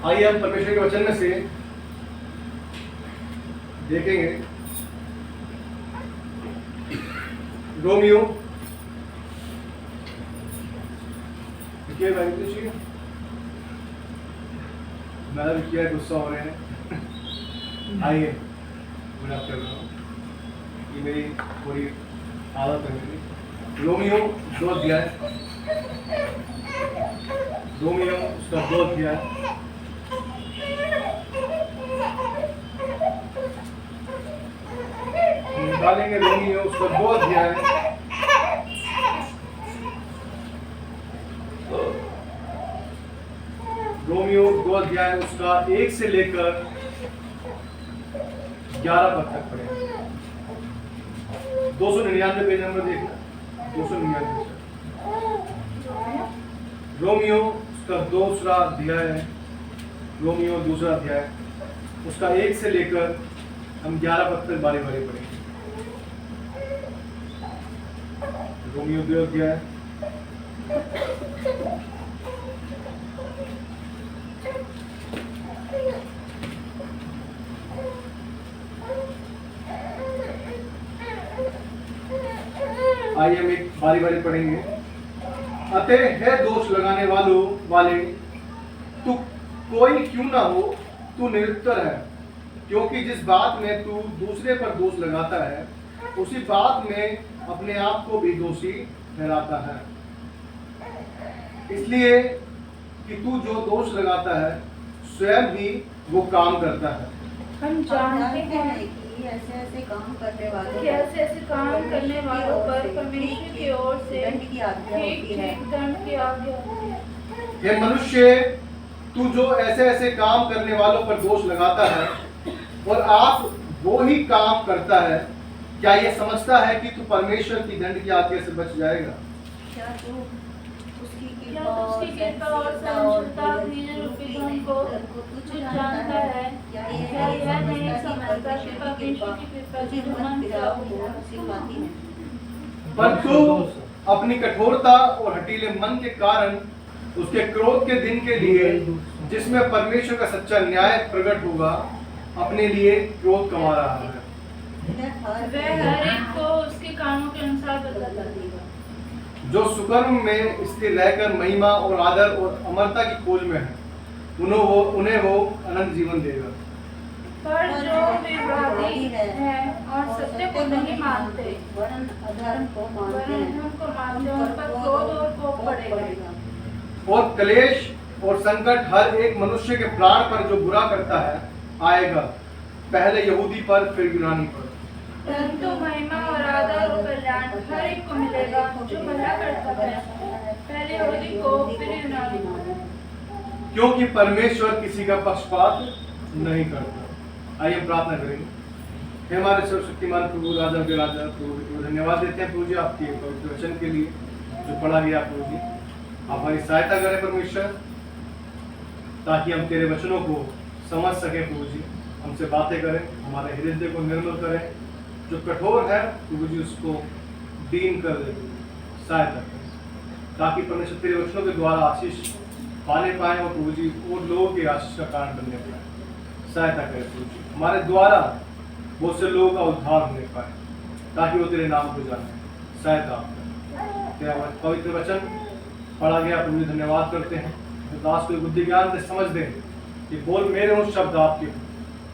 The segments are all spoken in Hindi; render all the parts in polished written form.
आइए हम परमेश्वर के वचन में से देखेंगे रोमियो मेरा भी किया गुस्सा हो रहे हैं। आइए मैं कर रहा हूँ, ये मेरी थोड़ी आदत है मेरी। रोमियो 2 अध्याय, रोमियो उसका 2 अध्याय निकालेंगे। रोमियो उसका 2 अध्याय रोमियो 2 अध्याय उसका 1 से लेकर 11 पद तक पढ़े। 299 पेज नंबर देखना, 299। रोमियो उसका दूसरा अध्याय है, रोमियो दूसरा अध्याय उसका 1 से लेकर हम 11 पद तक बारी बारी पढ़ेंगे। रोमियो 2 अध्याय आइए हम एक बारी बारी पढ़ेंगे। अतः है दोष लगाने वाले तू कोई क्यों ना हो, तू निरुत्तर है, क्योंकि जिस बात में तू दूसरे पर दोष लगाता है उसी बात में अपने आप को भी दोषी ठहराता है। इसलिए कि तू जो दोष लगाता है स्वयं ही वो काम करता है। हम जानते हैं कि ऐसे काम करने वालों पर परमेश्वर की ओर से दंड की आज्ञा होती है। दंड की आज्ञा होती है। हे मनुष्य, तू जो ऐसे काम करने वालों पर दोष लगाता है और आप वो ही काम करता है, क्या ये समझता है कि तू परमेश्वर की दंड की आज्ञा से बच जाएगा? क्या तू उसकी क्या तू उसकी कृपा और सहनशीलता निज रूपी धन को तुच्छ जानता है? क्या यह नहीं समझता कि परमेश्वर की कृपा जो मन को सिखाती है? पर तू अपनी कठोरता और हठीले मन के कारण उसके क्रोध के दिन के लिए, जिसमें परमेश्वर का सच्चा न्याय प्रकट होगा, अपने लिए क्रोध कमा रहा है। वह हर एक को उसके कामों के अनुसार बदला देगा। जो सुकर्म में स्थिर रहकर महिमा और आदर और अमरता की खोज में है, उन्हें वो अनंत जीवन देगा। पर जो विवादी है और सत्य को नहीं मानते, वरन अधर्म को मानते हैं, उन पर क्रोध और कोप पड़ेगा। और क्लेश और संकट हर एक मनुष्य के प्राण पर जो बुरा करता है आएगा, पहले यहूदी पर फिर यूनानी पर। परंतु महिमा और आदर और कल्याण हर एक को मिलेगा जो भला करता है, पहले यहूदी को फिर यूनानी को। क्योंकि परमेश्वर किसी का पक्षपात नहीं करता। आइए प्रार्थना करेंगे। हे हमारे सर्वशक्तिमान प्रभु, राजा के राजा, प्रभु को धन्यवाद देते हैं प्रभु जी आपके पवित्र वचन के लिए जो पढ़ा गया। प्रभु जी आप हमारी सहायता करें परमेश्वर, ताकि हम तेरे वचनों को समझ सके। प्रभु जी हमसे बातें करें, हमारे हृदय को निर्मल करें। जो कठोर है प्रभु जी उसको दीन कर दे, सहायता करें, ताकि परमेश्वर तेरे वचनों के द्वारा आशीष पाने पाए और प्रभु जी और लोगों के आशीष का कारण बनने पाए। सहायता करें प्रभु जी, हमारे द्वारा बहुत से लोगों का उद्धार होने पाए, ताकि वो तेरे नाम को जाने। सहायता तेरा पवित्र वचन पढ़ा गया प्रभु जी, धन्यवाद करते हैं। दास को बुद्धि ज्ञान से समझ दें कि बोल मेरे उन शब्द आपके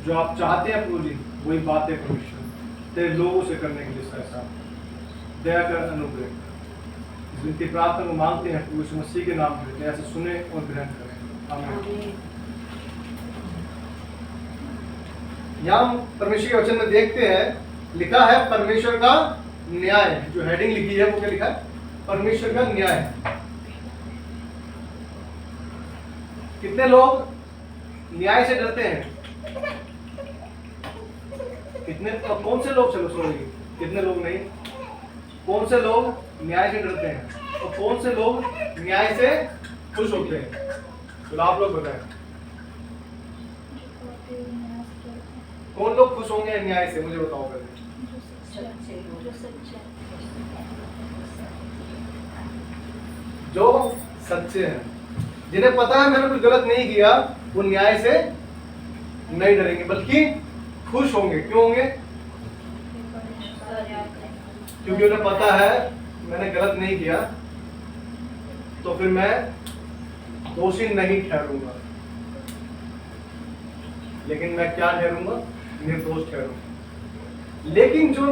जो आप चाहते हैं प्रभु जी, वही बातें परमेश्वर तेरे लोगों से करने के लिए सहायता दया कर, अनुग्रह। इनकी प्रार्थना को मांगते हैं प्रभु यीशु मसीह के नाम में, ऐसे सुने और ग्रहण करें। आमीन। यहाँ हम परमेश्वर के वचन में देखते हैं, लिखा है परमेश्वर का न्याय। जो हेडिंग लिखी है वो क्या लिखा है? परमेश्वर का न्याय। कितने लोग न्याय से डरते हैं? कितने? कौन से लोग? चलो सॉरी, कितने लोग नहीं, कौन से लोग न्याय से डरते हैं और कौन से लोग न्याय से खुश होते हैं? तो आप लोग बताएं, कौन लोग खुश होंगे न्याय से? मुझे बताओ पहले। जो सच्चे हैं, जिन्हें पता है मैंने कुछ गलत नहीं किया, वो न्याय से नहीं डरेंगे बल्कि खुश होंगे। क्यों होंगे? क्योंकि उन्हें पता है मैंने गलत नहीं किया, तो फिर मैं दोषी नहीं ठहरूंगा, लेकिन मैं क्या ठहरूंगा? निर्दोष ठहरूंगा। लेकिन जो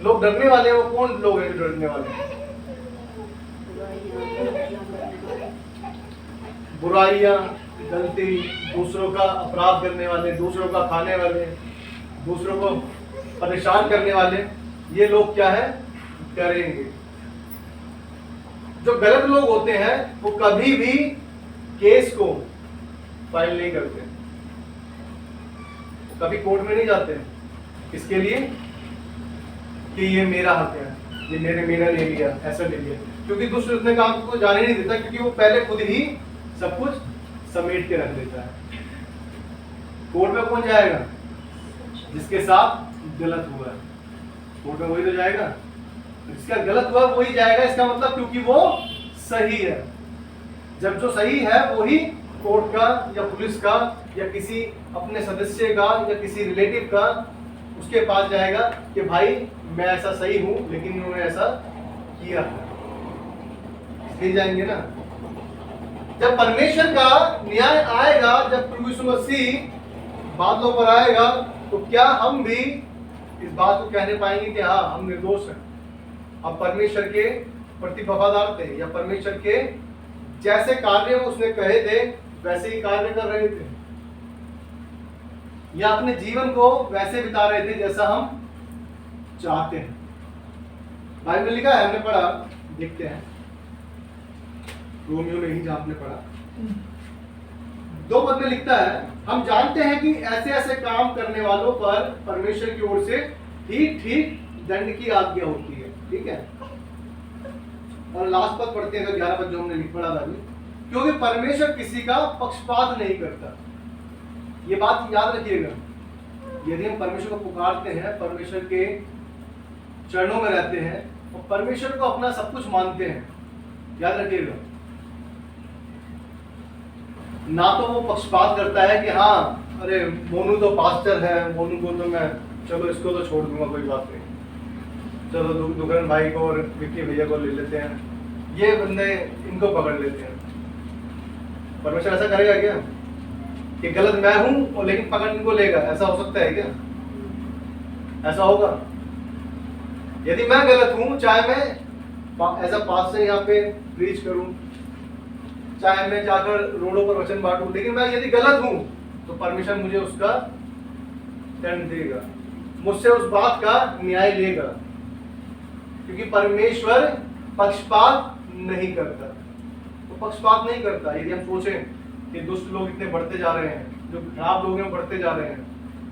लोग डरने वाले हैं, वो कौन लोग हैं जो डरने वाले हैं? बुराइयां, गलती, दूसरों का अपराध करने वाले, दूसरों का खाने वाले, दूसरों को परेशान करने वाले, ये लोग क्या है? डरेंगे। जो गलत लोग होते हैं वो कभी भी केस को फाइल नहीं करते, कभी कोर्ट में नहीं जाते। इसके लिए कि ये मेरा हक है, ये मैंने ले लिया, ऐसा ले लिया। क्योंकि दुष्ट अपने काम को जाने नहीं देता, क्योंकि वो पहले खुद ही सब कुछ समेट के रख देता है। कोर्ट में कौन जाएगा? जिसके साथ गलत हुआ है, कोर्ट में वही तो जाएगा। जिसका गलत हुआ वही जाएगा, इसका मतलब क्योंकि वो सही है। जब जो सही है वही कोर्ट का या पुलिस का या किसी अपने सदस्य का या किसी रिलेटिव का उसके पास जाएगा कि भाई मैं ऐसा सही हूं, लेकिन उन्होंने ऐसा किया है, इसलिए जाएंगे ना। जब परमेश्वर का न्याय आएगा, जब प्रभु यीशु मसीह बादलों पर आएगा, तो क्या हम भी इस बात को कहने पाएंगे कि हाँ हम निर्दोष हैं, हम परमेश्वर के प्रति वफादार थे, या परमेश्वर के जैसे कार्य उसने कहे थे वैसे ही कार्य कर रहे थे, या अपने जीवन को वैसे बिता रहे थे जैसा हम चाहते हैं? बाइबल में लिखा है, हमने पढ़ा, देखते हैं रोमियो में ही जहां आपने पढ़ा 2 पद में लिखता है, हम जानते हैं कि ऐसे ऐसे काम करने वालों पर परमेश्वर की ओर से ठीक ठीक दंड की आज्ञा होती है। ठीक है, और लास्ट पद पढ़ते हैं, 11 पद जो हमने लिख पढ़ा था अभी, क्योंकि परमेश्वर किसी का पक्षपात नहीं करता। ये बात याद रखिएगा, यदि हम परमेश्वर को पुकारते हैं, परमेश्वर के चरणों में रहते हैं और परमेश्वर को अपना सब कुछ मानते हैं, याद रखिएगा, ना तो वो पक्षपात करता है कि हाँ अरे मोनू तो पास्टर है, मोनू को तो मैं चलो इसको तो छोड़ दूंगा, कोई बात नहीं, चलो दुखरन भाई को और विक्की भैया को ले लेते हैं, ये बंदे इनको पकड़ लेते हैं। परमेश्वर ऐसा करेगा क्या कि गलत मैं हूं और लेकिन पकड़ इनको लेगा? ऐसा हो सकता है क्या? ऐसा होगा? यदि मैं गलत हूं, चाहे मैं एज अ पास्टर यहाँ पे प्रीच करूं, चाहे मैं जाकर रोडों पर वचन बांटूं, लेकिन मैं यदि गलत हूं तो परमेश्वर मुझे उसका दंड देगा, मुझसे उस बात का न्याय लेगा, क्योंकि परमेश्वर पक्षपात नहीं करता। तो पक्षपात नहीं करता। यदि हम सोचें कि दुष्ट लोग इतने बढ़ते जा रहे हैं, जो खराब लोग हैं बढ़ते जा रहे हैं,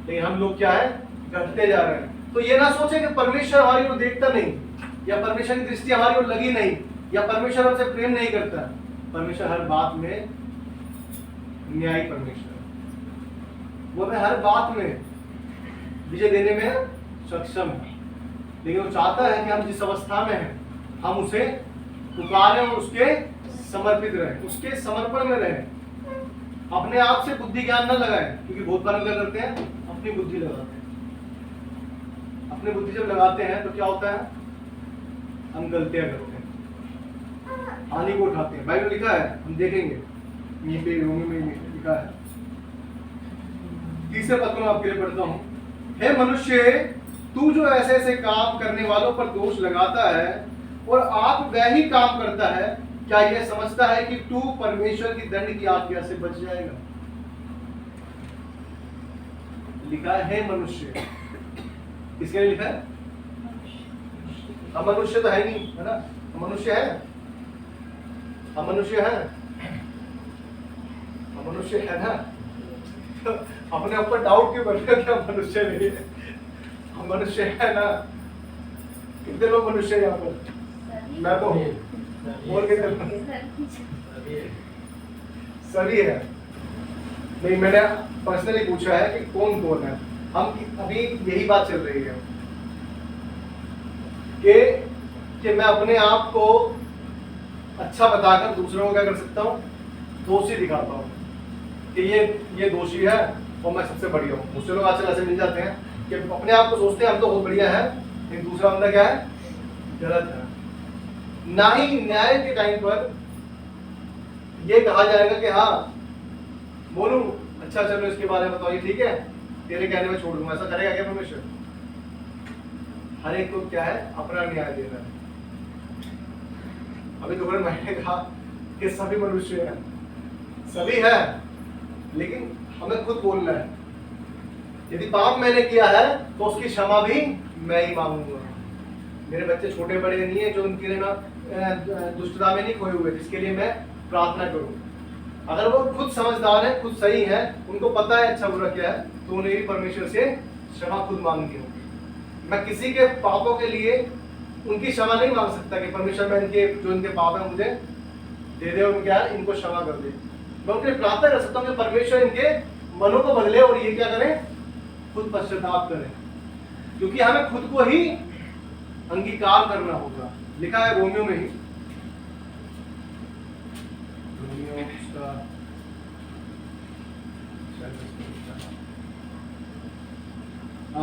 लेकिन हम लोग क्या है? घटते जा रहे हैं, तो ये ना सोचे कि परमेश्वर हमारी ओर देखता नहीं, या परमेश्वर की दृष्टि हमारी ओर लगी नहीं, या परमेश्वर हमसे प्रेम नहीं करता। परमेश्वर हर बात में न्यायी परमेश्वर, वो हमें हर बात में विजय देने में सक्षम है, लेकिन वो चाहता है कि हम जिस अवस्था में हैं हम उसे पुकारें और उसके समर्पित रहें, उसके समर्पण में रहें, अपने आप से बुद्धि ज्ञान न लगाएं, क्योंकि बहुत बार क्या करते हैं? अपनी बुद्धि लगाते हैं। अपनी बुद्धि जब लगाते हैं तो क्या होता है? हम गलतियां करते हैं, हानि को उठाते हैं। बाइबल लिखा है, हम देखेंगे यहीं पे रोमी में लिखा है, 30 पद में आपके लिए पढ़ता हूं, हे मनुष्य, तू जो ऐसे ऐसे काम करने वालों पर दोष लगाता है और आप वह ही काम करता है, क्या यह समझता है कि तू परमेश्वर की दंड की आज्ञा से बच जाएगा? लिखा है, हे मनुष्य, किसके लिए लिखा है? हम मनुष्य तो है नहीं, है ना? हम मनुष्य है, हम मनुष्य है, हम मनुष्य है ना? तो अपने ऊपर डाउट क्यों कर रहे हो कि हम मनुष्य नहीं है? हम मनुष्य है ना? कितने लोग मनुष्य है यहाँ पर? मैं तो हूँ, और सभी है। नहीं, मैंने पर्सनली पूछा है कि कौन कौन है। हम अभी यही बात चल रही है कि मैं अपने आप को अच्छा बताकर दूसरों को क्या कर सकता हूँ? दोषी दिखाता हूँ कि ये दोषी है और मैं सबसे बढ़िया हूँ। मुझसे लोग आजकल ऐसे मिल जाते हैं कि अपने आप को सोचते हैं हम तो बहुत बढ़िया है, लेकिन दूसरा बंदा क्या है, गलत है। ना ही न्याय के टाइम पर ये कहा जाएगा कि हाँ मोनू अच्छा चलो इसके बारे में बताओ, ये ठीक है, तेरे कहने में छोड़ दूंगा, ऐसा करेगा क्या परमेश्वर? हर एक को क्या है, अपना न्याय देना है। अभी तो मैंने कहा कि सभी मनुष्य हैं, सभी है, लेकिन हमें खुद बोलना है। यदि पाप मैंने किया है तो उसकी क्षमा भी मैं ही मांगूंगा। मेरे बच्चे छोटे बड़े नहीं है जो उनके लिए मैं दुष्टता में नहीं खोए हुए जिसके लिए मैं प्रार्थना करूं। अगर वो खुद समझदार है, खुद सही है, उनको पता है अच्छा बुरा क्या है, तो उन्हें भी परमेश्वर से क्षमा खुद मांगनी होगी। मैं किसी के पापों के लिए उनकी क्षमा नहीं मांग सकता कि परमेश्वर मैं इनके जो इनके पाप है मुझे दे दे और क्या है इनको क्षमा कर दे। मैं उनके लिए प्रार्थना कर सकता हूँ कि परमेश्वर इनके मनों को बदले और ये क्या करें, खुद पश्चाताप करें, क्योंकि हमें खुद को ही अंगीकार करना होगा। लिखा है रोमियो में ही,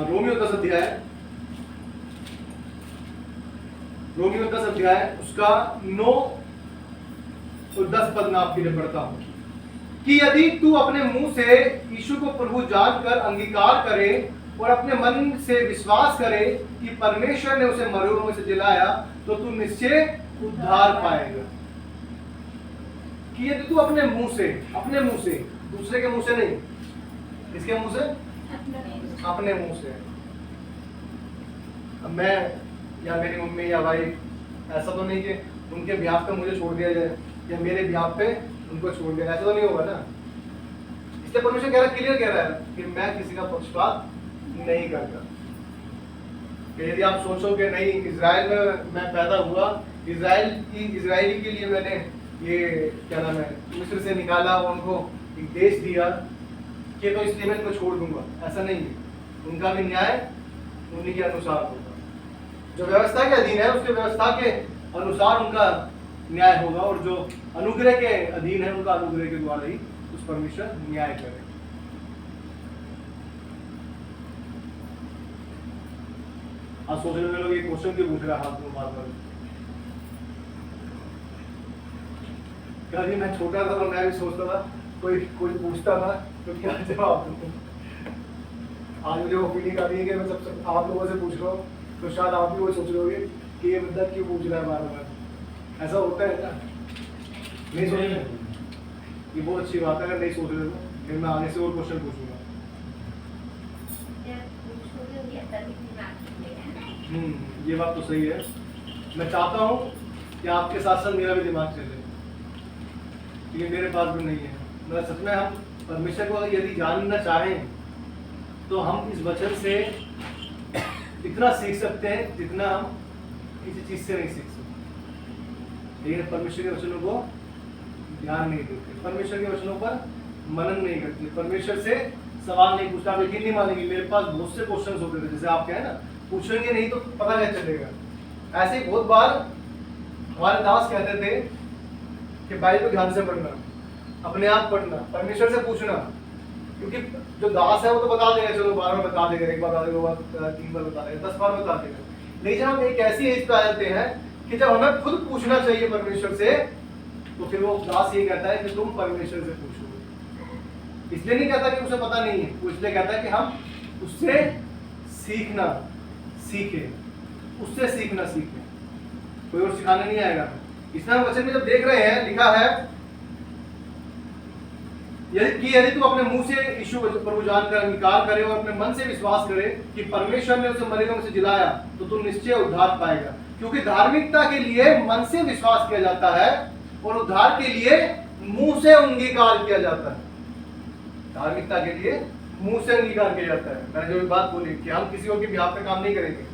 रोमियो 10 अध्याय, रोमियो 10 अध्याय उसका 9 और 10 पद मैं आपके लिए पढ़ता हूं कि यदि तू अपने मुंह से यीशु को प्रभु जानकर अंगीकार करे और अपने मन से विश्वास करे कि परमेश्वर ने उसे मरों में से जिलाया, तो तू निश्चय उद्धार पाएगा। कि यदि तू अपने मुंह से, दूसरे के मुंह से नहीं, किसके मुंह से? अपने मुंह से। अब मैं या मेरी मम्मी या भाई, ऐसा तो नहीं कि उनके ब्याह पे मुझे छोड़ दिया जाए या मेरे ब्याह पे उनको छोड़ दिया, ऐसा तो नहीं होगा ना। इसलिए परमेश्वर कह रहा है, क्लियर कह रहा है कि मैं किसी का पक्षपात नहीं करता। यदि आप सोचोगे नहीं इजराइल में मैं पैदा हुआ, इजरायली के लिए मैंने ये क्या नाम है मिस्र से निकाला और उनको एक देश दिया कि तो इसलिए मैं इनको छोड़ दूंगा, ऐसा नहीं है। उनका भी न्याय उन्हीं के अनुसार होगा। जो व्यवस्था के अधीन है उसके व्यवस्था के अनुसार उनका न्याय होगा, और जो अनुग्रह के अधीन है उनका अनुग्रह के द्वारा ही उस परमेश्वर न्याय करे। आज सोचने में लोग ये क्वेश्चन क्यों पूछ रहे हैं हाथ में बार-बार? क्या जी मैं छोटा था तो मैं भी सोचता था कोई पूछता था तो क्या जवाब दूं। आज मुझे वो फीलिंग आ रही है कि मैं सब आप लोगों से पूछ रहा हूँ, तो शायद आप भी वो सोच रहे होगे कि ये बंदा क्यों पूछ रहा है बार-बार। ऐसा होता है ना? नहीं सोच रहे? ये बहुत अच्छी बात है। अगर नहीं सोच रहे तो फिर मैं आगे से और क्वेश्चन पूछूंगा। ये बात तो सही है। मैं चाहता हूँ कि आपके साथ साथ मेरा भी दिमाग चले, क्योंकि मेरे पास भी नहीं है। मतलब सच में हम परमेश्वर को यदि जानना चाहें तो हम इस वचन से इतना सीख सकते हैं जितना हम किसी चीज से नहीं सीख सकते। लेकिन परमेश्वर के वचनों को ध्यान नहीं देते, परमेश्वर के वचनों पर मनन नहीं करते, परमेश्वर से सवाल नहीं पूछते। आप यकीन नहीं मानेंगे, मेरे पास बहुत से क्वेश्चन होते थे, जैसे आप क्या है ना पूछेंगे नहीं तो पता क्या चलेगा। ऐसे ही बहुत बार हमारे दास कहते थे कि बाइबल ध्यान से पढ़ना, अपने आप पढ़ना, परमेश्वर से पूछना, क्योंकि जो दास है वो तो बता देगा, चलो 12 बार बता देगा, एक बार बता देगा, 3 बार बता देगा, 10 बार बता देगा। लेकिन जब हम एक ऐसी एज पे आ जाते हैं कि जब हमें खुद पूछना चाहिए परमेश्वर से, तो फिर वो दास ये कहता है कि तुम परमेश्वर से पूछो। इसलिए नहीं कहता कि उसे पता नहीं है, वो इसलिए कहता है कि हम उससे सीखना सीखे, उससे सीखना सीखे, कोई और सिखाने नहीं आएगा। इसमें हम वचन में जब देख रहे हैं लिखा है यदि तू अपने मुंह से यीशु प्रभु जानकर अंगीकार करे और अपने मन से विश्वास करे कि परमेश्वर ने उसे मरे हुओं में से जिलाया, तो तू निश्चय उद्धार पाएगा। क्योंकि धार्मिकता के लिए मन से विश्वास किया जाता है और उद्धार के लिए मुंह से अंगीकार किया जाता है। धार्मिकता के लिए मुंह से अंगीकार किया जाता है। मैंने जो भी बात बोली कि हम किसी और के बिहाफ पे काम नहीं करेंगे,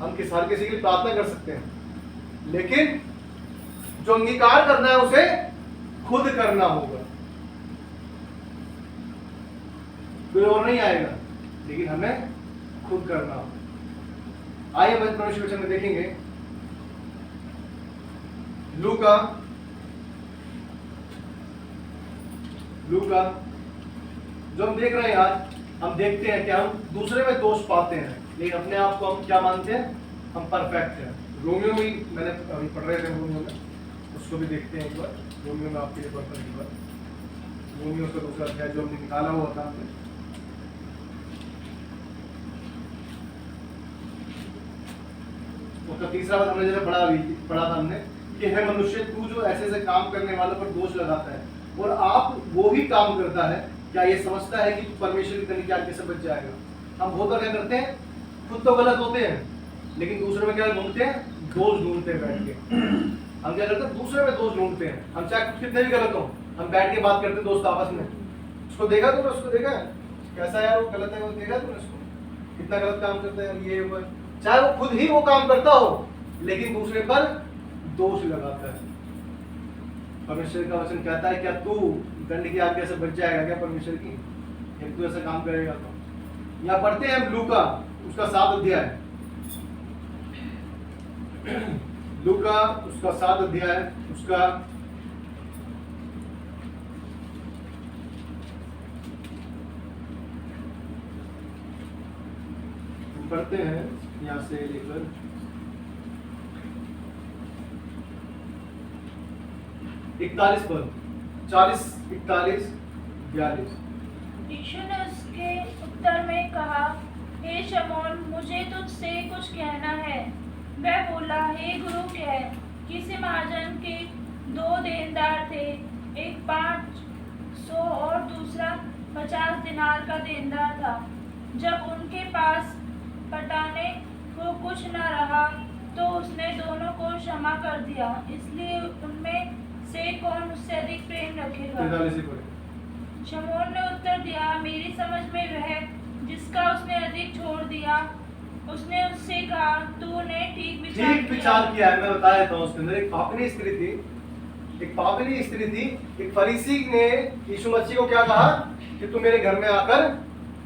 हम हर किसी के लिए प्रार्थना कर सकते हैं, लेकिन जो अंगीकार करना है उसे खुद करना होगा, कोई और नहीं आएगा, लेकिन हमें खुद करना होगा। आइए हम परमेश्वर वचन में देखेंगे लूका लूका, जो हम देख रहे हैं आज, हम देखते हैं कि हम दूसरे में दोष पाते हैं, लेकिन अपने आप को हम क्या मानते हैं? हम परफेक्ट हैं। रोमियो में मैंने अभी पढ़ रहे थे, रोमियो में, उसको भी देखते हैं एक बार। रोमियो में आपके लिए पढ़ता हूं एक बार, रोमियो का दूसरा अध्याय जो हमने निकाला हुआ था हमने, उसका तीसरा बात हमने जैसे पढ़ा था हमने कि है मनुष्य, तू जो ऐसे ऐसे काम करने वालों पर दोष लगाता है और आप वो ही काम करता है, क्या ये समझता है कि तू परमेश्वर की तनी की आज्ञा से बच जाएगा? हम बहुत बार क्या करते हैं, खुद तो गलत होते हैं लेकिन दूसरे में क्या ढूंढते हैं? दोष ढूंढते हैं बैठ के। हम क्या करते हैं? दूसरे में दोष ढूंढते हैं। हम चाहे खुद कितने भी गलत हो, हम बैठ के बात करते हैं दोस्त आपस में, उसको देखा तुमने, उसको देखा कैसा यार वो गलत है, वो देखा तुमने उसको कितना गलत काम करता है, ये वो, चाहे वो खुद ही वो काम करता हो लेकिन दूसरे पर दोष लगाता है। परमेश्वर का वचन कहता है क्या तू दंड की आज्ञा से बच जाएगा क्या परमेश्वर की? यदि तू ऐसा काम करेगा तो। यहाँ पढ़ते हैं हम लूका उसका 7 अध्याय, लूका उसका 7 अध्याय उसका यहाँ से लेकर 41 पद, 40, 41, 42। यीशु ने उसके उत्तर में कहा, हे शमौन, मुझे तुझसे कुछ कहना है। वह बोला, हे गुरु कह। किसी महाजन के 2 देनदार थे, एक 500 और दूसरा 50 दिनार का देनदार था। जब उनके पास पटाने को कुछ न रहा तो उसने दोनों को क्षमा कर दिया, इसलिए उनमें से कौन उससे अधिक प्रेम रखेगा? शमौन ने उत्तर दिया, मेरी समझ में वह जिसका उसने अधिक छोड़ दिया। उसने उससे कहा, तूने ठीक विचार किया है। मैं बता देता हूँ, उसके अंदर एक पापिनी स्त्री थी। एक फरीसी ने यीशु मसीह को क्या कहा कि तू मेरे घर में आकर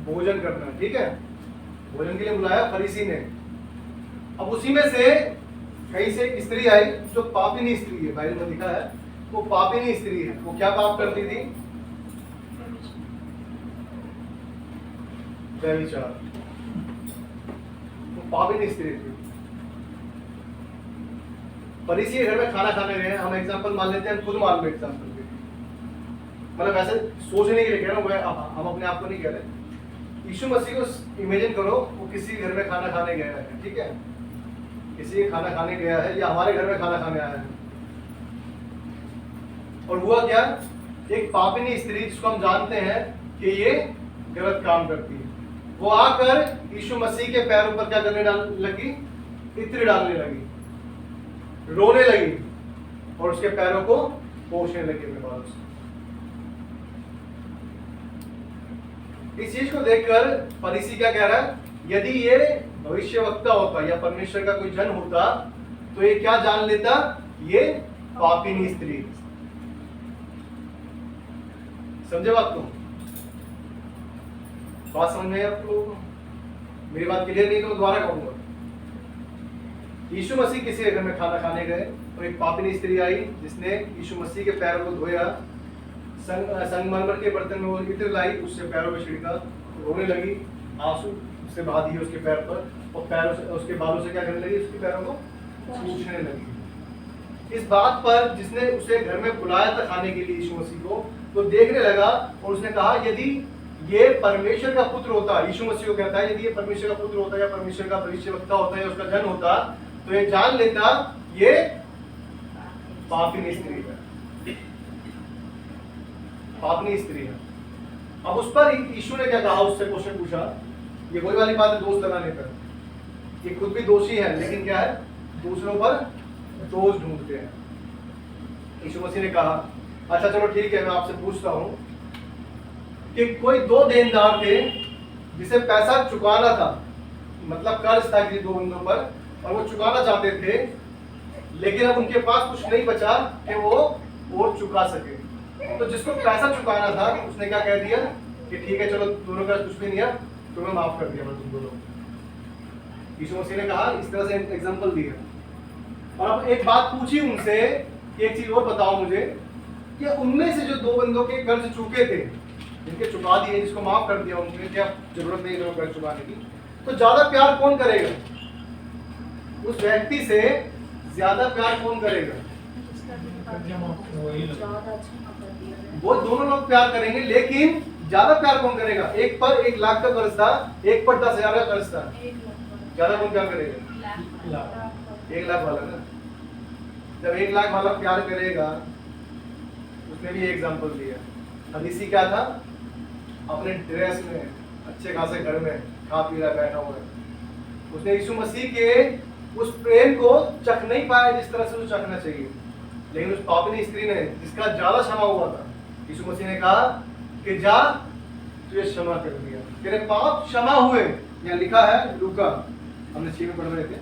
भोजन करना, ठीक है, भोजन के लिए बुलाया फरीसी ने। अब उसी में से कहीं से एक स्त्री आई जो पापिनी स्त्री है, बाइबल में लिखा है वो पापिनी स्त्री है। वो क्या पाप करती थी? व्यभिचार। वो पापिनी स्त्री थी। फरीसी के घर में खाना खाने गए, हम एग्जांपल मान लेते हैं, खुद मान लो एग्जांपल के, मतलब ऐसे सोचने के लिए कह रहा हूँ, हम अपने आप को नहीं कह रहे। यीशु मसीह को इमेजिन करो, वो किसी घर में खाना खाने गया है, ठीक है, किसी के खाना खाने गया है या हमारे घर में खाना खाने आया है। और हुआ क्या, एक पापिनी स्त्री जिसको हम जानते हैं कि ये गलत काम करती है, वो आकर यीशु मसीह के पैरों पर क्या करने लगी? इत्र डालने लगी, रोने लगी और उसके पैरों को पोंछने लगी अपने बालों से। इस चीज को देखकर फरीसी क्या कह रहा है, यदि ये भविष्यवक्ता होता या परमेश्वर का कोई जन होता तो ये क्या जान लेता? ये पापिनी स्त्री। समझे बात को? बात समझ में आप लोगों को? मेरी बात क्लियर नहीं तो दोबारा कहूंगा। यीशु मसीह किसी घर में खाना खाने गए और एक पापिनी स्त्री आई जिसने यीशु मसीह के पैरों को धोया, संगमरमर के बर्तन में वो इत्र लाई, उससे पैरों में छिड़का, रोने लगी, आंसू उससे बहा दिए उसके पैर पर और पैरों से, उसके बालों से क्या करने लगी? उसके पैरों को पूछने लगी। इस बात पर जिसने उसे घर में बुलाया था खाने के लिए यीशु मसीह को, तो देखने लगा और उसने कहा, यदि ये परमेश्वर का पुत्र होता, यीशु मसीह को कहता है, यदि ये परमेश्वर का पुत्र होता या परमेश्वर का भविष्यवक्ता होता या उसका जन होता तो ये जान लेता ये पापिनी स्त्री है, पापिनी स्त्री है। अब उस पर यीशु ने क्या कहा? उससे क्वेश्चन पूछा, ये वही वाली बात है दोष लगाने पर। ये खुद भी दोषी है लेकिन क्या है? दूसरों पर दोष ढूंढते हैं। यीशु मसीह ने कहा, अच्छा चलो ठीक है, मैं आपसे पूछता हूं कि कोई 2 देनदार थे जिसे पैसा चुकाना था, मतलब कर्ज था किसी 2 बंदों पर और वो चुकाना चाहते थे, लेकिन अब उनके पास कुछ नहीं बचा कि वो और चुका सके। तो जिसको पैसा चुकाना था उसने क्या कह दिया कि ठीक है चलो, दोनों का कुछ भी नहीं है, तुम्हें माफ कर दिया मैं तुम दोनों। यीशु मसीह ने कहा, इस तरह से एग्जांपल दिया। और अब एक बात पूछी उनसे कि एक चीज और बताओ मुझे कि उनमें से जो दो बंदों के कर्ज चूके थे, जिनके चुका दिए, जिसको माफ कर दिया, उनके क्या जरूरत नहीं है कर्ज चुकाने की, तो ज्यादा प्यार कौन करेगा? उस व्यक्ति से ज्यादा प्यार कौन करेगा? ज़्यादा क्षमा कर दिया है। वो दोनों लोग प्यार करेंगे, लेकिन ज्यादा प्यार कौन करेगा? एक पर 1 लाख का कर्ज था, एक पर 10,000 का कर्ज था, ज्यादा कौन प्यार करेगा? 1 लाख वाला ना। जब 1 लाख वाला प्यार करेगा, उसने भी एग्जांपल दिया। हदीसी क्या था? अपने ड्रेस में, अच्छे खासे घर में खा पी रहा बैठा हुआ है, उसने यीशु मसीह के उस प्रेम को चख नहीं पाया जिस तरह से उसे चखना चाहिए। लेकिन उस पापिनी स्त्री ने, जिसका ज्यादा क्षमा हुआ था, यीशु मसीह ने कहा कि जा, तुझे क्षमा कर दिया, तेरे पाप क्षमा हुए। यहाँ लिखा है, लूका, हमने 6 में पढ़ रहे थे,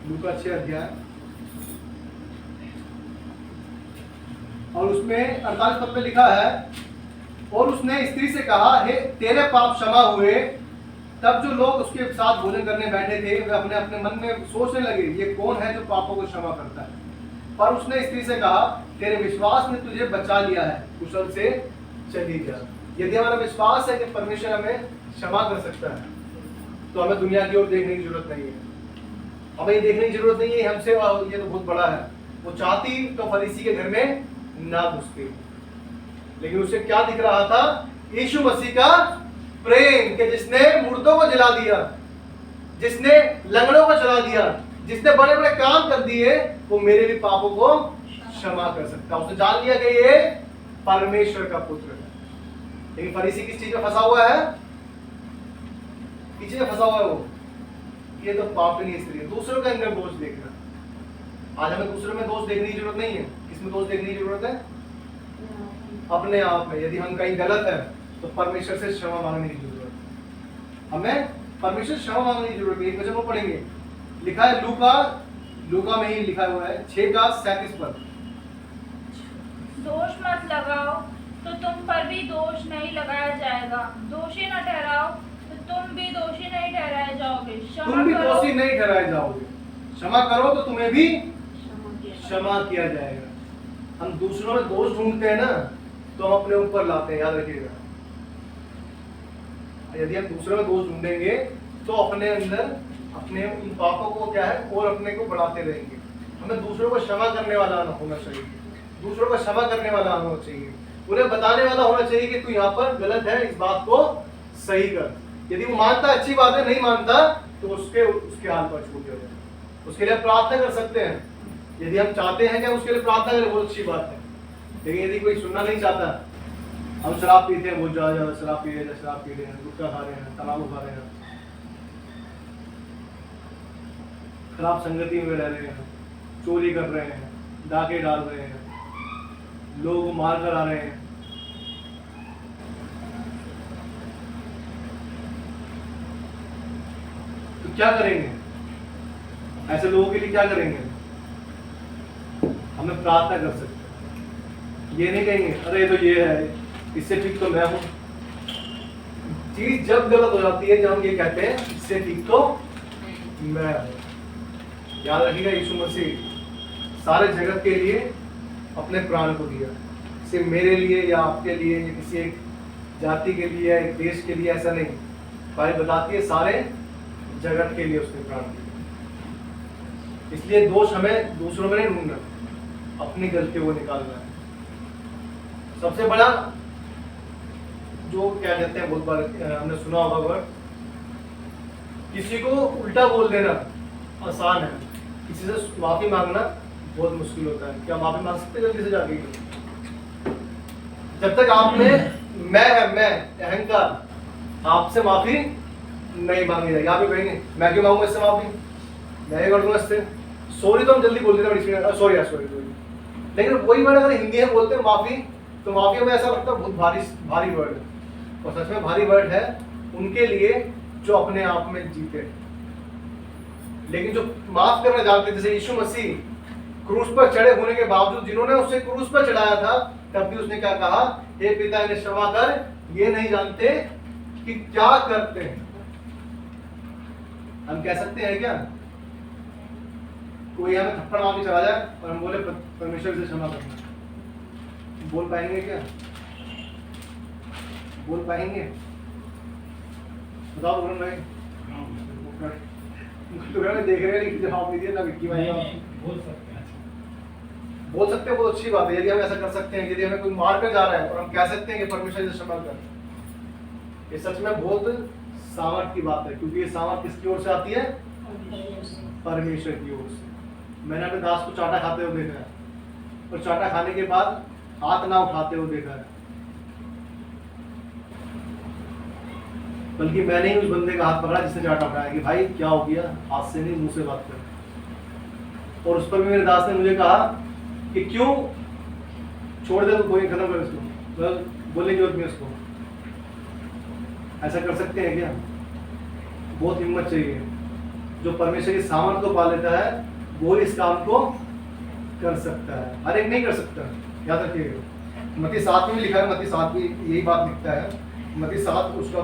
लूका 6 अध्याय, और उसमें 48 पद में लिखा है, और उसने स्त्री से कहा, हे तेरे पाप क्षमा हुए। तब जो लोग उसके साथ भोजन करने बैठे थे, वे अपने अपने मन में सोचने लगे, ये कौन है जो पापों को क्षमा करता है? पर उसने स्त्री से कहा, तेरे विश्वास ने तुझे बचा लिया है, कुशल से चली जा। यदि हमारा विश्वास है कि परमेश्वर हमें क्षमा कर सकता है, तो हमें दुनिया की ओर देखने की जरूरत नहीं है। हमें ये देखने की जरूरत नहीं है हमसे ये तो बहुत बड़ा है। वो चाहती तो फरीसी के घर में ना घुसती, लेकिन उसे क्या दिख रहा था? यीशु मसीह का प्रेम, कि जिसने मुर्दों को जला दिया, जिसने लंगड़ों को चला दिया, जिसने बड़े बड़े काम कर दिए, वो मेरे भी पापों को क्षमा कर सकता। उसने जान लिया कि ये परमेश्वर का पुत्र है। लेकिन फरीसी किस चीज में फंसा हुआ है? किस चीज में फंसा हुआ है वो? ये तो पापिनी स्त्री है, दूसरों के अंदर दोष देखना। आज हमें दूसरों में दोष देखने की जरूरत नहीं है। किसमें दोष देखने की जरूरत है? अपने आप में। यदि हम कहीं गलत है तो परमेश्वर से क्षमा मांगने की जरूरत है। हमें परमेश्वर से क्षमा मांगने की जरूरत है। एक वचन वो पढ़ेंगे, लिखा है लूका में ही लिखा हुआ है 6:37 पर, दोष मत लगाओ तो तुम पर भी दोष नहीं लगाया जाएगा, दोषी न ठहराओ तो तुम भी दोषी नहीं ठहराए जाओगे। तुम भी दोषी नहीं ठहराए जाओगे। क्षमा करो तो तुम्हें भी क्षमा किया जाएगा। हम दूसरों में दोष ढूंढते हैं ना, तो हम अपने ऊपर लाते हैं, याद रखिएगा। यदि हम दूसरों में दोष ढूंढेंगे तो अपने अंदर अपने उन पापों को क्या है और अपने को बढ़ाते रहेंगे। हमें दूसरों को क्षमा करने वाला होना चाहिए, दूसरों को क्षमा करने वाला होना चाहिए, उन्हें बताने वाला होना चाहिए कि तू यहाँ पर गलत है, इस बात को सही कर। यदि वो मानता अच्छी बात है, नहीं मानता तो उसके हाल पर छूट जाए। उसके लिए प्रार्थना कर सकते हैं। यदि हम चाहते हैं कि हम उसके लिए प्रार्थना करें, बहुत अच्छी बात है। लेकिन यदि कोई सुनना नहीं चाहता, हम शराब पीते हैं, बहुत ज्यादा शराब पी रहे हैं, गुटखा खा रहे हैं, तंबाकू खा रहे हैं, खराब संगति में रह रहे हैं, चोरी कर रहे हैं, डाके डाल रहे हैं, लोग मार कर आ रहे हैं, तो क्या करेंगे? ऐसे लोगों के लिए क्या करेंगे? हमें प्रार्थना कर सकते हैं। ये नहीं कहेंगे अरे तो ये है, इससे ठीक तो मैं हूं। चीज जब गलत हो जाती है, जब हम ये कहते हैं इससे ठीक तो मैं हूं। याद रखिएगा, यीशु मसीह सारे जगत के लिए अपने प्राण को दिया, सिर्फ मेरे लिए या आपके लिए या किसी एक जाति के लिए या एक देश के लिए, ऐसा नहीं। बाइबल बताती है सारे जगत के लिए उसने प्राण दिया। इसलिए दोष हमें दूसरों में नहीं ढूंढना, अपनी गलतियों को निकालना है। सबसे बड़ा जो क्या कहते हैं, बहुत बार हमने सुना होगा वर्ड, किसी को उल्टा बोल देना आसान है, किसी से माफी मांगना बहुत मुश्किल होता है। क्या माफी मांग सकते जल्दी से जाके? जब तक आप में मैं अहंकार आपसे माफी नहीं मांगी जाएगी। आप भी कहेंगे मैं क्यों मांगूंगा इससे माफी, मैं कर दूंगा इससे। सॉरी तो हम जल्दी बोल देते हैं, सॉरी। लेकिन वही वर्ड अगर हिंदी में बोलते हैं माफी, तो माफी में ऐसा लगता है बहुत भारी वर्ड है, और सच में भारी वर्ड है उनके लिए जो अपने आप में जीते। लेकिन जो माफ करना जानते, जैसे यीशु मसीह क्रूस पर चढ़े होने के बावजूद जिन्होंने उसे क्रूस पर चढ़ाया था, तब भी उसने क्या कहा, हे पिता इन्हें क्षमा कर, ये नहीं जानते कि क्या करते हैं। हम कह सकते हैं क्या? कोई हमें थप्पड़ मार के चला जाए और हम बोले परमेश्वर से क्षमा करना, बोल पाएंगे क्या? बोल पाएंगे? बताओ बोल भाई। तो देख रहे हैं लेकिन जवाब नहीं दिया ना विक्की भाई। बोल सकते हैं। बोल सकते हैं, बहुत अच्छी बात है। यदि हम ऐसा कर सकते हैं, यदि हमें कोई मार कर जा रहा है और हम कह सकते हैं कि परमेश्वर से क्षमा कर, ये सच में बहुत सामर्थ की बात है, क्योंकि ये सामर्थ किसकी ओर से आती है? परमेश्वर की ओर से। मैंने अपने दास को चाटा खाते हुए देखा है, और चाटा खाने के बाद हाथ ना उठाते हुए देखा है, बल्कि मैंने ही उस बंदे का हाथ पकड़ा जिसने चाटा उठाया कि भाई क्या हो गया, हाथ से नहीं मुंह से बात कर। और उस पर भी मेरे दास ने मुझे कहा कि क्यों छोड़ दे, तो कोई खत्म कर इसको, बोलने की जरूरत नहीं उसको। ऐसा कर सकते हैं क्या? बहुत हिम्मत चाहिए। जो परमेश्वर की सामर्थ को पा लेता है वो इस काम को कर सकता है, हर एक नहीं कर सकता। याद रखिएगा, मत्ती 7 में लिखा है, मत्ती 7 में यही बात लिखता है। मत्ती 7 उसका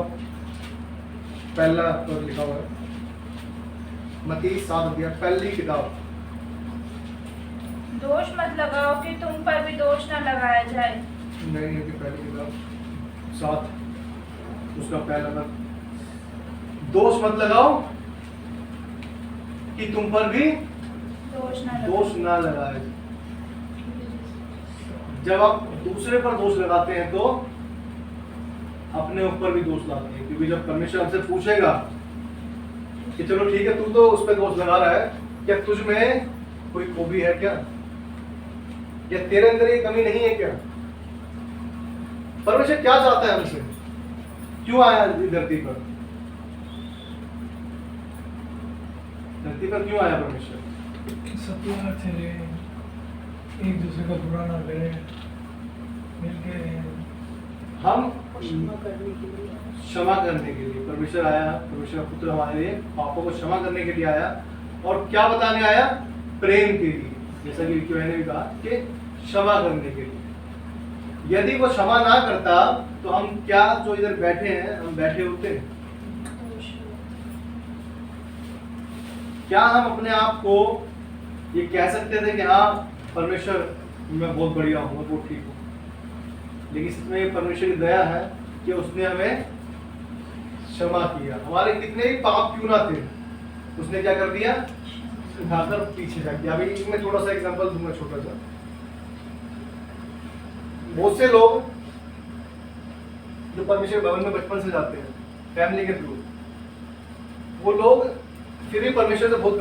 पहला पद लिखा हुआ है, मत्ती 7 अध्याय पहली किताब। दोष मत लगाओ कि तुम पर भी दोष न लगाया जाए। नहीं है कि पहली किताब 7 उसका पहला पद, दोष मत लगाओ कि तुम पर भी दोष ना लगाया जाए। जब आप दूसरे पर दोष लगाते हैं तो अपने ऊपर भी दोष लाते हैं, क्योंकि जब परमेश्वर हमसे पूछेगा कि चलो ठीक है, तू तो उस पर दोष लगा रहा है, क्या तुझ में कोई खूबी है क्या, या तेरे अंदर ये कमी नहीं है क्या? परमेश्वर क्या चाहता है हमसे? क्यों आया इस धरती पर? धरती पर क्यों आया परमेश्वर? सत्य चले, एक दूसरे का बुरा ना करें, मिलके हम क्षमा करने के लिए क्षमा करने के लिए परमेश्वर आया। परमेश्वर का पुत्र हमारे लिए पापों को क्षमा करने के लिए आया, और क्या बताने आया? प्रेम के लिए। जैसा कि विक्की भाई ने भी कहा कि क्षमा करने के लिए। यदि वो क्षमा ना करता तो हम क्या जो इधर बैठे हैं, हम बैठे होते? क्या हम अपने आप को ये कह सकते थे कि हाँ परमेश्वर मैं बहुत बढ़िया हूँ, मैं बहुत ठीक हूँ? लेकिन इसमें परमेश्वर की दया है कि उसने हमें क्षमा किया। हमारे कितने ही पाप क्यों ना थे, उसने क्या कर दिया? उठाकर पीछे रख दिया। अभी मैं थोड़ा सा एग्जांपल दूंगा, छोटा सा। बहुत से लोग जो परमेश्वर भवन में बचपन से जाते हैं फैमिली के थ्रू, वो लोग फिर भी परमेश्वर से बहुत से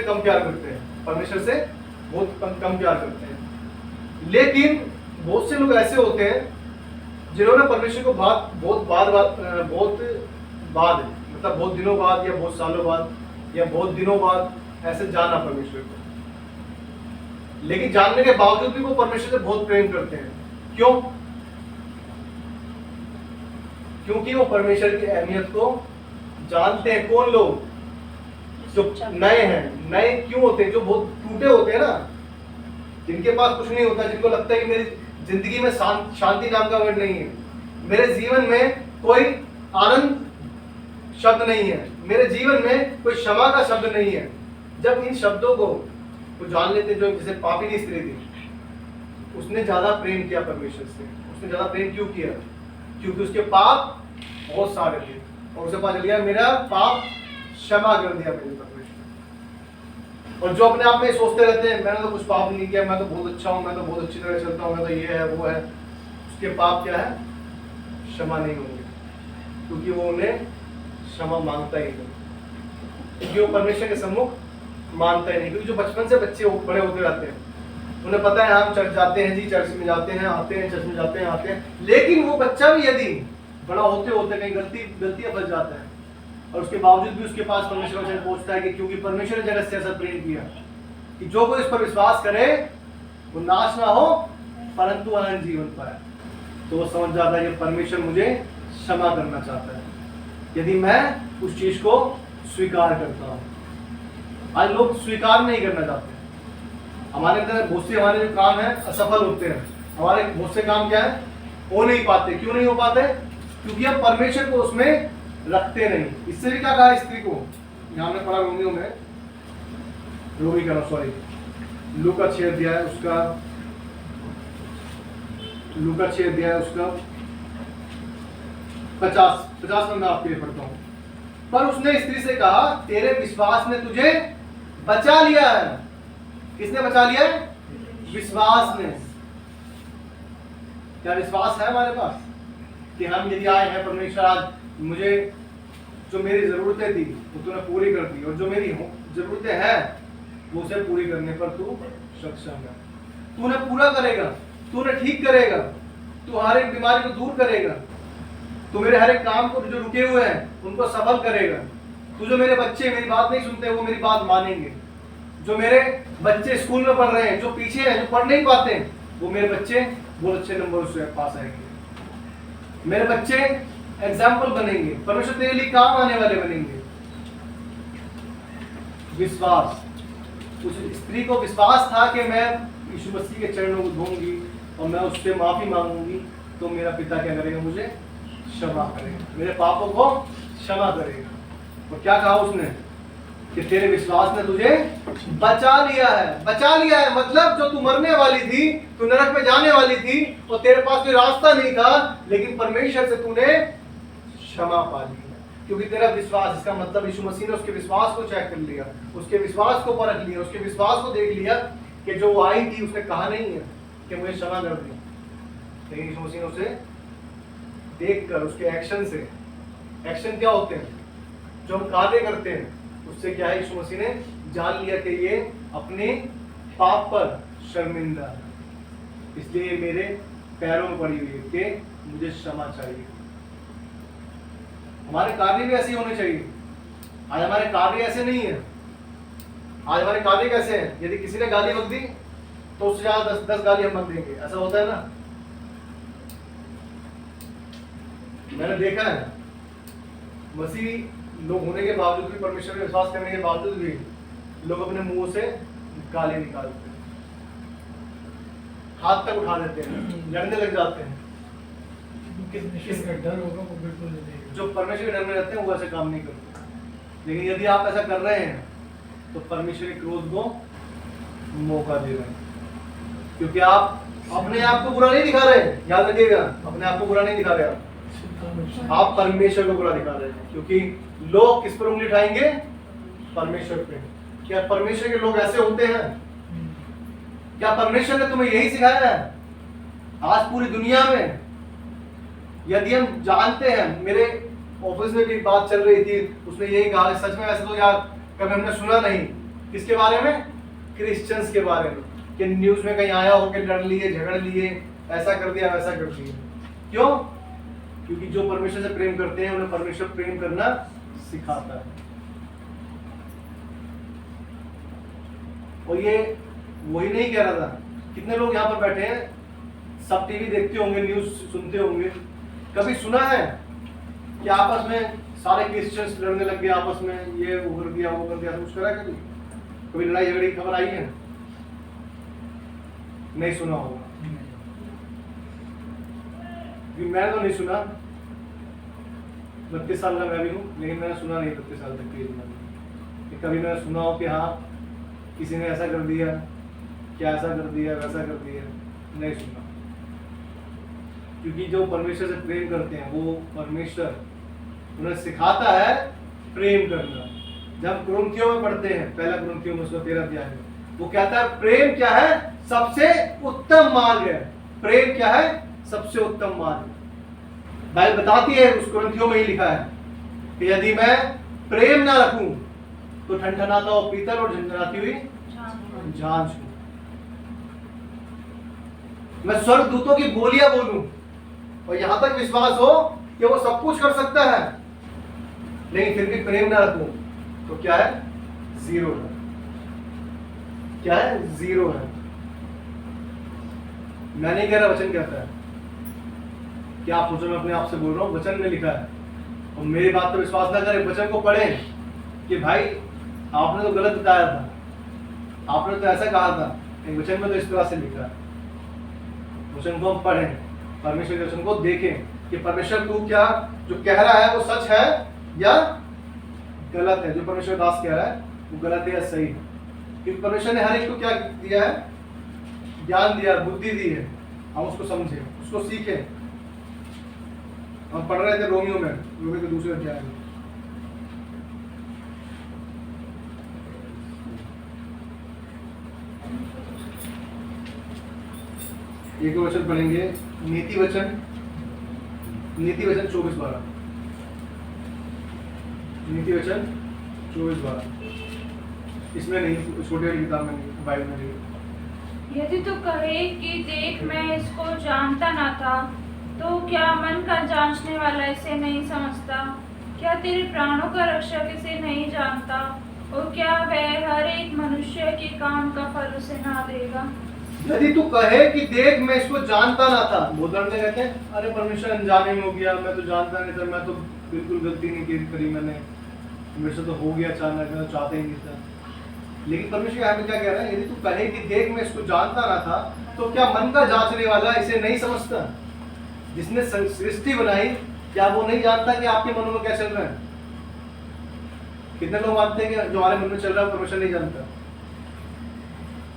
कम प्यार करते हैं, परमेश्वर से बहुत कम प्यार करते हैं। लेकिन बहुत से लोग ऐसे होते हैं जिन्होंने परमेश्वर को बहुत बाद मतलब बहुत दिनों बाद या बहुत सालों बाद या बहुत दिनों बाद ऐसे जाना परमेश्वर को, लेकिन जानने के बावजूद भी वो परमेश्वर से बहुत प्रेम करते हैं। क्यों? क्योंकि वो परमेश्वर की अहमियत को जानते हैं। कौन लोग? जो नए हैं। नए क्यों होते हैं? जो बहुत टूटे होते हैं ना, जिनके पास कुछ नहीं होता, जिनको लगता है कि मेरी जिंदगी में शांति नाम का वर्ड नहीं है, मेरे जीवन में कोई आनंद शब्द नहीं है, मेरे जीवन में कोई क्षमा का शब्द नहीं है। जब इन शब्दों को वो जान लेते, जो जैसे पापिनी स्त्री थी, उसने ज्यादा प्रेम किया परमेश्वर से। उसने ज्यादा प्रेम क्यों किया? क्योंकि उसके पाप बहुत सारे थे, और उसे पता चल गया मेरा पाप क्षमा कर दिया मैंने परमेश्वर। और जो अपने आप में सोचते रहते हैं मैंने तो कुछ पाप नहीं किया, मैं तो बहुत अच्छा हूँ, मैं तो बहुत अच्छी तरह चलता हूँ, मैं तो ये है वो है, उसके पाप क्या है? क्षमा नहीं होंगे, क्योंकि वो उन्हें क्षमा मांगता ही नहीं, क्योंकि वो परमेश्वर के सम्मुख मानता ही नहीं। क्योंकि जो बचपन से बच्चे बड़े होते रहते हैं, उन्हें पता है हम चर्च जाते हैं जी, चर्च में जाते हैं, आते हैं, चर्च में जाते हैं, आते हैं, लेकिन वो बच्चा भी यदि बड़ा होते होते कहीं गलतियां फंस जाता है, और उसके बावजूद भी उसके पास परमेश्वर का वचन पहुंचता है कि क्योंकि परमेश्वर ने जगत से ऐसा प्रेम किया कि जो कोई इस पर विश्वास करे वो नाश ना हो परंतु अनंत जीवन पाए। तो वो समझ जाता है कि परमेश्वर मुझे क्षमा करना चाहता है यदि मैं उस चीज को स्वीकार करता हूँ। आज लोग स्वीकार नहीं करना चाहते। हमारे अंदर बहुत से हमारे जो काम है असफल होते हैं। हमारे बहुत से काम क्या है? हो नहीं पाते। क्यों नहीं हो पाते? क्योंकि हम परमेश्वर को उसमें रखते नहीं। इससे भी क्या कहा स्त्री को, यहाँ हमने पढ़ा रोमियो में, लूका 6 अध्याय उसका लूका 6 अध्याय उसका 50 में मैं आपके लिए पढ़ता हूँ। पर उसने स्त्री से कहा, तेरे विश्वास ने तुझे बचा लिया है। किसने बचा लिया है? विश्वास ने। क्या विश्वास है हमारे पास कि हम यदि आए हैं परमेश्वर, आज मुझे जो मेरी जरूरतें थी वो तूने पूरी कर दी, और जो मेरी जरूरतें हैं वो उसे पूरी करने पर तू सक्षम है। तूने पूरा करेगा, तूने ठीक करेगा, तू हर एक बीमारी को दूर करेगा, तू मेरे हर एक काम को जो रुके हुए हैं उनको सफल करेगा। तू जो मेरे बच्चे मेरी बात नहीं सुनते वो मेरी बात मानेंगे। जो मेरे बच्चे स्कूल में पढ़ रहे हैं, जो पीछे हैं, जो पढ़ नहीं पाते, वो मेरे बच्चे बहुत अच्छे नंबरों से पास आएंगे। मेरे बच्चे एग्जाम्पल बनेंगे, परमेश्वर तेरे लिए काम आने वाले बनेंगे। विश्वास, उस स्त्री को विश्वास था कि मैं यीशु मसीह के चरणों को धोऊंगी और मैं उससे माफी मांगूंगी तो मेरा पिता क्या करेगा? मुझे क्षमा करेगा, मेरे पापों को क्षमा करेगा। और क्या कहा उसने कि तेरे विश्वास ने तुझे बचा लिया है। बचा लिया है मतलब जो तू मरने वाली थी, तू नरक में जाने वाली थी और तेरे पास कोई रास्ता नहीं था, लेकिन परमेश्वर से तूने क्षमा पा ली है क्योंकि तेरा विश्वास। इसका मतलब यीशु मसीह ने उसके विश्वास को चेक कर लिया, उसके विश्वास को परख लिया, उसके विश्वास को देख लिया कि जो वो आई थी उसने कहा नहीं है कि मुझे क्षमा कर दी, लेकिन यीशु मसीह ने उसे देखकर उसके एक्शन से, एक्शन क्या होते हैं? जो हम कार्य करते हैं उससे क्या है? यीशु मसीह ने जान लिया कि ये अपने पाप पर शर्मिंदा है, इसलिए ये मेरे पैरों में पड़ी हुई है कि मुझे क्षमा चाहिए। हमारे कार्य भी ऐसे ही होने चाहिए। आज हमारे कार्य ऐसे नहीं है। आज हमारे कार्य कैसे हैं? यदि किसी ने गाली बक दी तो उससे ज्यादा 10 गाली हम बक देंगे, ऐसा होता है ना? मैंने देखा है मसीह लोग होने के बावजूद भी, परमेश्वर में विश्वास करने के बावजूद भी लोग अपने मुंह से गाली निकालते हैं, हाथ तक उठा देते हैं, लड़ने लग जाते हैं। किसका डर होगा वो बिल्कुल नहीं देगा। जो परमेश्वर के डर में रहते हैं वो ऐसे काम नहीं करते, लेकिन यदि आप ऐसा कर रहे हैं तो परमेश्वर के क्रोध को मौका दे रहे हैं, क्योंकि आप अपने आप को बुरा नहीं दिखा रहे हैं। याद रखिएगा, अपने आप को बुरा नहीं दिखा रहे आप परमेश्वर को बुरा दिखा रहे हैं, क्योंकि लोग किस पर उंगली उठाएंगे? परमेश्वर पे। क्या परमेश्वर के लोग ऐसे होते हैं? क्या परमेश्वर ने तुम्हें यही सिखाया है? आज पूरी दुनिया में यदि हम जानते हैं, मेरे ऑफिस में भी बात चल रही थी, उसने यही कहा, सच में वैसे तो यार कभी हमने सुना नहीं। किसके बारे में? क्रिश्चियंस के बारे में, कि न्यूज में कहीं आया हो कि लड़ लिए, झगड़ लिए, ऐसा कर दिया, वैसा कर दिया। क्यों? क्योंकि जो परमेश्वर से प्रेम करते हैं उन्हें परमेश्वर प्रेम करना सिखाता है। और ये वही नहीं कह रहा था। कितने लोग यहाँ पर बैठे हैं, सब टीवी देखते होंगे, न्यूज सुनते होंगे, कभी सुना है कि आपस में सारे क्रिश्चियंस लड़ने लग गए, आपस में ये वो कर दिया, वो कर दिया, कुछ करा? कभी लड़ाई झगड़े की खबर आई है? नहीं सुना होगा, मैं तो नहीं सुना। 32 साल का मैं भी हूँ, लेकिन मैंने सुना नहीं 32 साल तक की कि कभी मैंने सुना हो कि हाँ किसी ने ऐसा कर दिया, क्या ऐसा कर दिया, वैसा कर दिया, नहीं सुना। क्योंकि जो परमेश्वर से प्रेम करते हैं वो परमेश्वर उन्हें सिखाता है प्रेम करना। जब कुरिन्थियों में पढ़ते हैं, पहला कुरिन्थियों में 13 अध्याय में, वो कहता है प्रेम क्या है? सबसे उत्तम मार्ग है। प्रेम क्या है? सबसे उत्तम मार्ग। बाइबल बताती है, उस कुरिन्थियों में ही लिखा है कि यदि मैं प्रेम ना रखूं तो ठनठनाता हुआ पीतल और झंझनाती हुई झांझ हूं। मैं स्वर्गदूतों की बोलियां बोलूं और यहां तक विश्वास हो कि वो सब कुछ कर सकता है, लेकिन फिर भी प्रेम ना रखूं तो क्या है? जीरो है। क्या है? जीरो है। मैं नहीं कह रहा, वचन कहता है। क्या आप सोचो मैं अपने आप से बोल रहा हूँ? वचन में लिखा है। और मेरी बात पर विश्वास ना करें, वचन को पढ़ें कि भाई आपने तो गलत बताया था, आपने तो ऐसा कहा था, लेकिन वचन में तो इस तरह से लिखा है। वचन को हम पढ़ें, परमेश्वर के वचन को देखें कि परमेश्वर तू क्या जो कह रहा है वो सच है या गलत है। जो परमेश्वर दास कह रहा है वो गलत है या सही है, क्योंकि परमेश्वर ने हर एक को क्या दिया है? ज्ञान दिया, बुद्धि दी है, हम उसको समझें, उसको उसको सीखें। हम पढ़ रहे थे रोमियो में, रोमियो के दूसरे अध्याय में। एक वचन पढ़ेंगे, नीति वचन 24:12। नीति वचन 24:12। इसमें नहीं, छोटी वाली किताब में नहीं, बाइबल में नहीं। यदि तू कहे कि देख मैं इसको जानता ना था, तो क्या मन का जांचने वाला इसे नहीं समझता? क्या तेरे प्राणों का रक्षक इसे नहीं जानता? और क्या वह हर एक मनुष्य के काम का फल उसे ना देगा? यदि तू कहे कि देख मैं इसको जानता ना था, बोधन में कहते हैं अरे परमेश्वर अनजाने में हो गया, मैं तो जानता नहीं था, मैं तो बिल्कुल गलती नहीं करी मैंने, मेरे से तो हो गया अचानक, मैं तो चाहते ही नहीं था। लेकिन परमेश्वर यहाँ पे क्या कह रहा है, यदि तू कहे कि देख मैं इसको जानता ना था, तो क्या मन का जांचने वाला इसे नहीं समझता? जिसने सृष्टि बनाई, क्या वो नहीं जानता कि आपके मनों में क्या चल रहा है? कितने लोग मानते हैं कि जो हमारे मन में चल रहा है परमेश्वर नहीं जानता?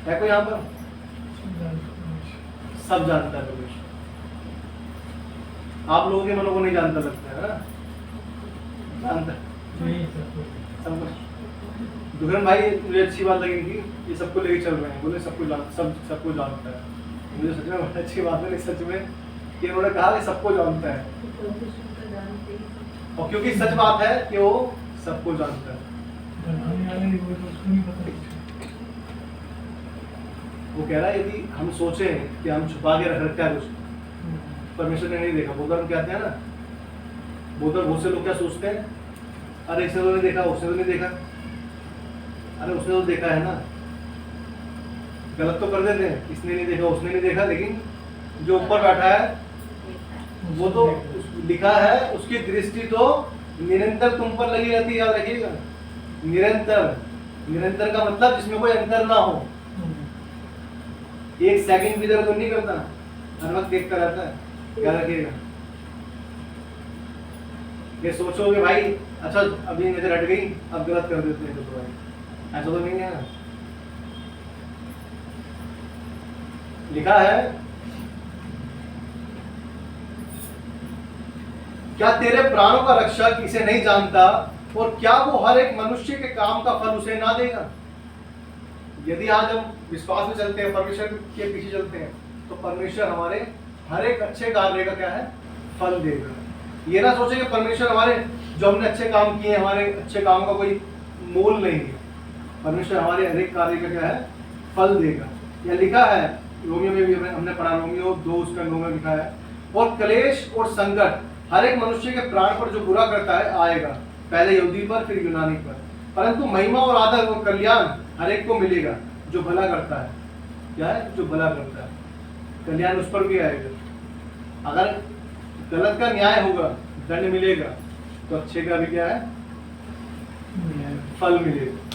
है कोई यहाँ पर? सब जानता है परमेश्वर। आप लोगों के मनों को नहीं जानता लगता है ना? जानता है। दुल्हन भाई मुझे अच्छी बात लगी कि ये सबको लेके चल रहे हैं, बोले सबको जानता है। मुझे सच में बहुत अच्छी बात है सच में कि उन्होंने कहा कि सबको जानता है, और क्योंकि सच बात है कि वो सबको जानता है। वो कह रहा है यदि हम सोचें कि हम छुपा के रखा है कुछ, परमेश्वर ने नहीं देखा। बोधर हम कहते हैं ना, बोधर बहुत से लोग क्या सोचते हैं, अरे इसने तो नहीं देखा, उसने तो नहीं देखा। अरे उसने तो देखा है ना, गलत तो कर देते हैं, इसने नहीं देखा उसने नहीं देखा, लेकिन जो ऊपर बैठा है वो तो लिखा है, उसकी दृष्टि तो निरंतर तुम पर लगी रहती है। याद रखिएगा, निरंतर का मतलब जिसमें कोई अंतर ना हो, एक सेकंड भी इधर तो नहीं करता, हर वक्त देखता रहता है। याद रखिएगा। ये सोचोगे भाई अच्छा अभी नजर हट गई, अब गलत कर देते हैं तो भाई, ऐसा तो नहीं है। लिखा है, क्या तेरे प्राणों का रक्षक इसे नहीं जानता, और क्या वो हर एक मनुष्य के काम का फल उसे ना देगा? यदि आज हम विश्वास में चलते हैं, परमेश्वर के पीछे चलते हैं, तो परमेश्वर हमारे हर एक अच्छे कार्य का क्या है, फल देगा। ये ना सोचे कि परमेश्वर हमारे जो हमने अच्छे काम किए, हमारे अच्छे काम का कोई मोल नहीं है। परमेश्वर हमारे हर एक कार्य का क्या है, फल देगा। यह लिखा है रोमियो में भी हमने पढ़ा, रोमियो 2:9 में लिखा है, और क्लेश और संकट हर एक मनुष्य के प्राण पर जो बुरा करता है आएगा, पहले यहूदी पर फिर यूनानी पर, परंतु महिमा और आदर और कल्याण हर एक को मिलेगा जो भला करता है। क्या है? जो भला करता है, कल्याण उस पर भी आएगा। अगर गलत का न्याय होगा, दंड मिलेगा, तो अच्छे का भी क्या है, फल मिलेगा।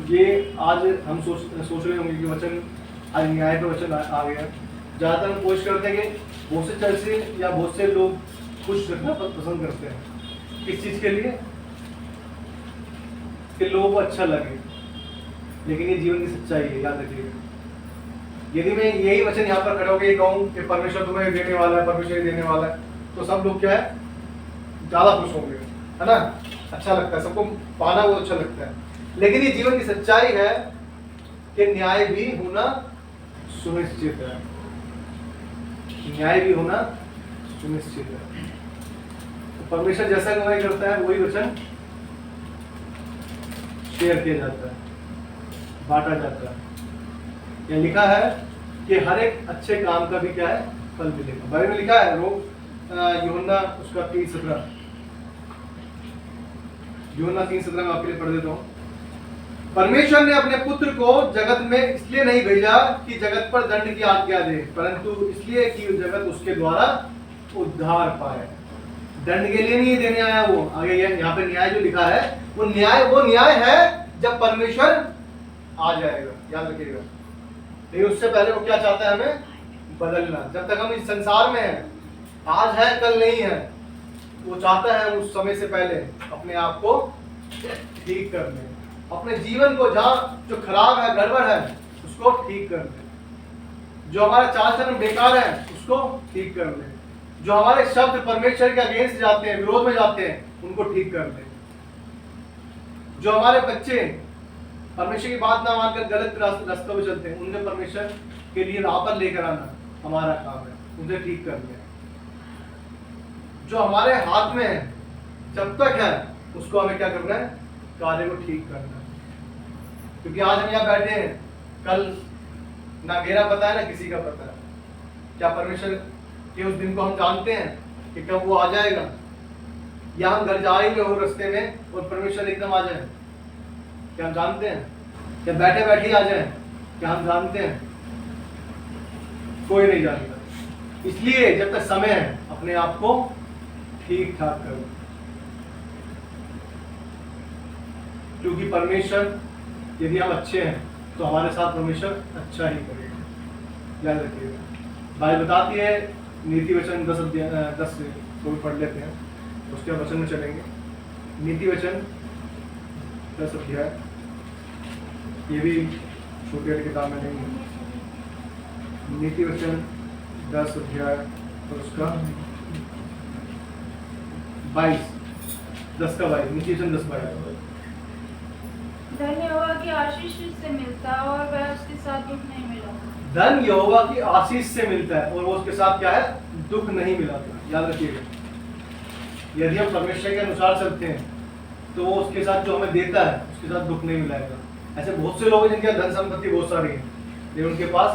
ये आज हम सोच रहे होंगे कि वचन आज न्याय का वचन आ गया। ज्यादातर हम कोशिश करते हैं कि बहुत से चर्चे या बहुत से लोग खुश रखना पसंद करते हैं। किस चीज के लिए? कि लोगों को अच्छा लगे, लेकिन ये जीवन की सच्चाई है, याद रखिएगा। यदि मैं यही वचन यहाँ पर खड़ा होकर कहूँ कि परमेश्वर तुम्हें देने वाला है, परमेश्वर देने वाला है, तो सब लोग क्या है, ज्यादा खुश होंगे, है ना? अच्छा लगता है, सबको पाना वो अच्छा लगता है। लेकिन ये जीवन की सच्चाई है कि न्याय भी होना सुनिश्चित है, न्याय भी होना सुनिश्चित है। तो परमेश्वर जैसा न्याय करता है वही वचन शेयर किया जाता है, बांटा जाता है। यह लिखा है कि हर एक अच्छे काम का भी क्या है, फल मिलेगा। बाइबल में लिखा है यूहन्ना उसका 3:17, यूहन्ना 3:17 में आपके लिए पढ़ देता हूँ। परमेश्वर ने अपने पुत्र को जगत में इसलिए नहीं भेजा कि जगत पर दंड की आज्ञा दे, परंतु इसलिए कि जगत उसके द्वारा उद्धार पाए। दंड के लिए नहीं देने आया वो। आगे यहाँ पे न्याय जो लिखा है वो न्याय है जब परमेश्वर आ जाएगा, याद रखिएगा। लेकिन उससे पहले वो क्या चाहता है, हमें बदलना। जब तक हम इस संसार में हैं, आज है कल नहीं है, वो चाहता है उस समय से पहले अपने आप को ठीक कर ले, अपने जीवन को जहाँ जो खराब है, गड़बड़ है, उसको उसको ठीक कर ले। जो हमारा चाल चलन बेकार है उसको ठीक कर ले। जो हमारे शब्द परमेश्वर के अगेंस्ट जाते हैं, विरोध में जाते हैं, उनको ठीक कर ले। जो हमारे बच्चे परमेश्वर की बात ना मानकर गलत रास्तों में चलते हैं, उन्हें परमेश्वर के लिए राह पर लेकर आना हमारा काम है, उन्हें ठीक कर ले। जो हमारे हाथ में है, जब तक है, उसको हमें क्या करना है? कार्य को ठीक करना है। क्योंकि आज हम यहाँ बैठे हैं, कल ना मेरा पता है ना किसी का पता है। क्या परमेश्वर के उस दिन को हम जानते हैं कि कब वो आ जाएगा? या हम घर जा ही हो रास्ते में और परमेश्वर एकदम आ जाए? क्या हम जानते हैं? क्या बैठे बैठे आ जाए? क्या हम जानते हैं? कोई नहीं जानता। इसलिए जब तक समय है, अपने आप को ठीक ठाक करो, क्योंकि परमेश्वर, यदि हम अच्छे हैं तो हमारे साथ परमेश्वर अच्छा ही करेगा। याद रखिएगा। बाइबल बताती है, नीति वचन 10 से कोई पढ़ लेते हैं, उसके वचन में चलेंगे। नीति वचन 10 अध्याय, ये भी छोटी किताब में नहीं है। नीति वचन 10 अध्याय और उसका 22, 10 का 22, नीति वचन 10:22। धन यहोवा की आशीष से मिलता है और वह उसके साथ दुख नहीं मिलाता। धन यहोवा की आशीष से मिलता है और वो उसके साथ क्या है? दुख नहीं मिलाता। याद रखिएगा, यदि हम परमेश्वर के अनुसार चलते हैं तो वो उसके साथ जो हमें देता है उसके साथ दुख नहीं मिलाएगा। ऐसे बहुत से लोग हैं जिनके धन संपत्ति बहुत सारी है, लेकिन उनके पास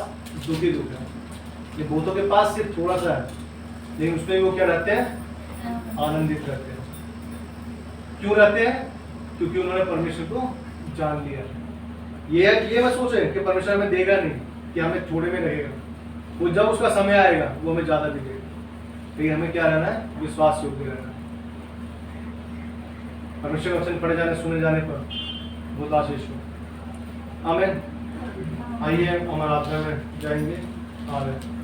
दुख ही दुख है। ये बहुतों के पास सिर्फ थोड़ा सा है, लेकिन उसमें वो क्या रहते हैं? आनंदित रहते हैं। क्यों रहते हैं? क्योंकि उन्होंने परमेश्वर को जान लिया। ये मत सोचे कि परमेश्वर हमें देगा नहीं, कि हमें थोड़े में रहेगा। वो जब उसका समय आएगा वो हमें ज्यादा देगा। लेकिन हमें क्या रहना है? विश्वास योग्य रहना है। परमेश्वर का वचन पढ़े जाने, सुने जाने पर बहुत आशीष हो। आमीन। आइए हम आराधना में जाएंगे। आमीन।